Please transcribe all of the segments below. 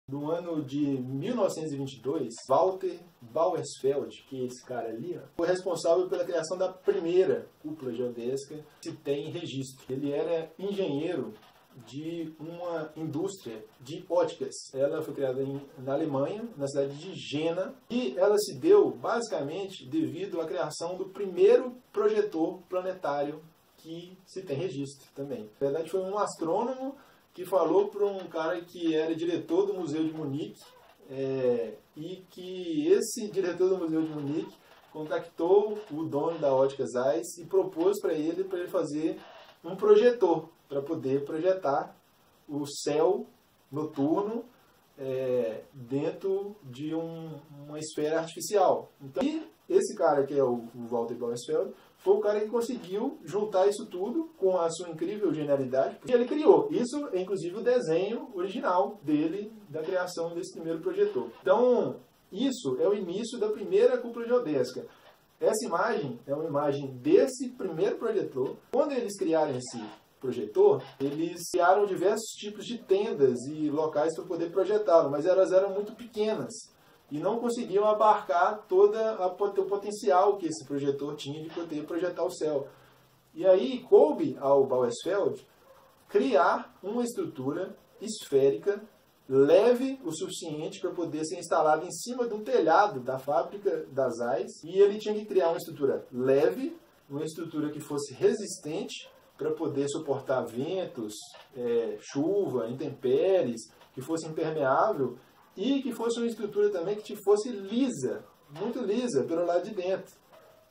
No ano de 1922, Walter Bauersfeld, que é esse cara ali, foi responsável pela criação da primeira cúpula geodésica que se tem registro. Ele era engenheiro de uma indústria de óticas. Ela foi criada na Alemanha, na cidade de Jena, e ela se deu basicamente devido à criação do primeiro projetor planetário que se tem registro também. Na verdade, foi um astrônomo que falou para um cara que era diretor do Museu de Munique, e que esse diretor do Museu de Munique contactou o dono da Ótica Zeiss e propôs para ele fazer um projetor para poder projetar o céu noturno dentro de uma esfera artificial. Então, e esse cara, que é o Walter Bauersfeld, foi o cara que conseguiu juntar isso tudo com a sua incrível genialidade, porque ele criou. Isso é inclusive o desenho original dele, da criação desse primeiro projetor. Então, isso é o início da primeira cúpula geodésica. Essa imagem é uma imagem desse primeiro projetor. Quando eles criaram esse projetor, eles criaram diversos tipos de tendas e locais para poder projetá-lo, mas elas eram muito pequenas e não conseguiam abarcar todo o potencial que esse projetor tinha de poder projetar o céu. E aí coube ao Bauersfeld criar uma estrutura esférica leve o suficiente para poder ser instalada em cima de um telhado da fábrica da Zeiss, e ele tinha que criar uma estrutura leve, uma estrutura que fosse resistente para poder suportar ventos, chuva, intempéries, que fosse impermeável e que fosse uma estrutura também que fosse lisa, muito lisa pelo lado de dentro,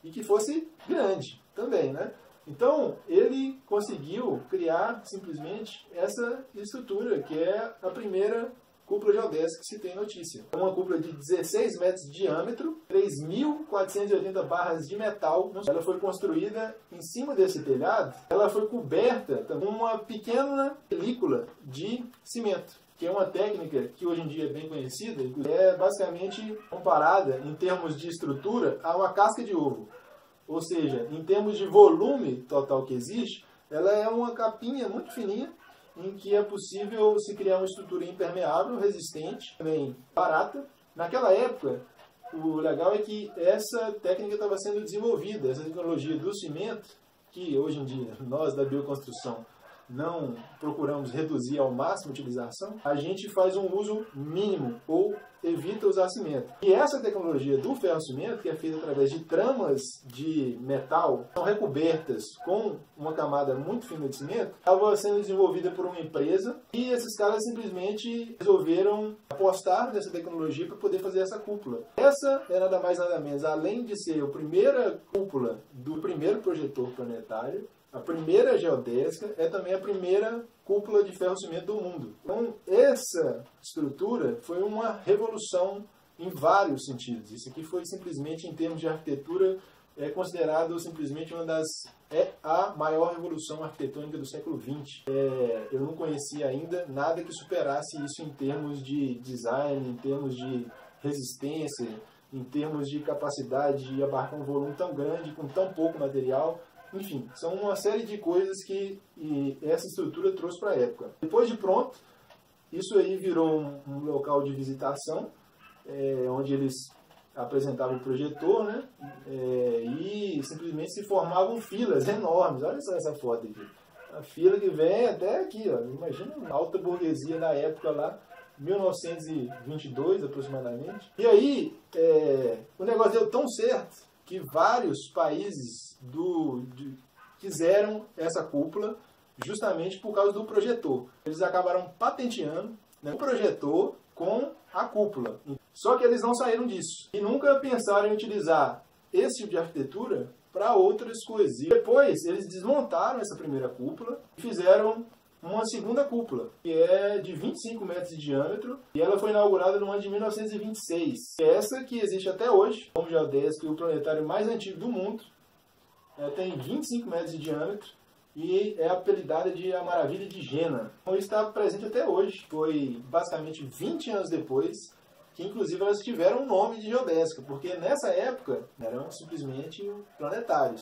e que fosse grande também, né? Então, ele conseguiu criar simplesmente essa estrutura, que é a primeira cúpula geodésica que se tem notícia. É uma cúpula de 16 metros de diâmetro, 3.480 barras de metal. Ela foi construída em cima desse telhado. Ela foi coberta com uma pequena película de cimento, que é uma técnica que hoje em dia é bem conhecida, é basicamente comparada em termos de estrutura a uma casca de ovo. Ou seja, em termos de volume total que existe, ela é uma capinha muito fininha em que é possível se criar uma estrutura impermeável, resistente, também barata. Naquela época, o legal é que essa técnica estava sendo desenvolvida, essa tecnologia do cimento, que hoje em dia nós da bioconstrução não procuramos reduzir ao máximo a utilização, a gente faz um uso mínimo ou evita usar cimento. E essa tecnologia do ferro-cimento, que é feita através de tramas de metal, são recobertas com uma camada muito fina de cimento, estava sendo desenvolvida por uma empresa e esses caras simplesmente resolveram apostar nessa tecnologia para poder fazer essa cúpula. Essa é nada mais nada menos, além de ser a primeira cúpula do primeiro projetor planetário, a primeira geodésica, é também a primeira cúpula de ferro-cimento do mundo. Então, essa estrutura foi uma revolução em vários sentidos. Isso aqui foi simplesmente, em termos de arquitetura, considerado simplesmente a maior revolução arquitetônica do século XX. Eu não conhecia ainda nada que superasse isso em termos de design, em termos de resistência, em termos de capacidade de abarcar um volume tão grande com tão pouco material. Enfim, são uma série de coisas que essa estrutura trouxe para a época. Depois de pronto, isso aí virou um local de visitação, onde eles apresentavam o projetor, né? E simplesmente se formavam filas enormes. Olha só essa foto aqui. A fila que vem até aqui, ó. Imagina a alta burguesia da época lá, 1922 aproximadamente. E aí, o negócio deu tão certo que vários países quiseram essa cúpula justamente por causa do projetor. Eles acabaram patenteando, né, o projetor com a cúpula. Só que eles não saíram disso. E nunca pensaram em utilizar esse tipo de arquitetura para outras coisas. E depois eles desmontaram essa primeira cúpula e fizeram uma segunda cúpula, que é de 25 metros de diâmetro, e ela foi inaugurada no ano de 1926. Essa que existe até hoje, como geodésico e o planetário mais antigo do mundo, tem 25 metros de diâmetro e é apelidada de a Maravilha de Jena. Então está presente até hoje. Foi basicamente 20 anos depois que inclusive elas tiveram um nome de geodésica, porque nessa época eram simplesmente planetários.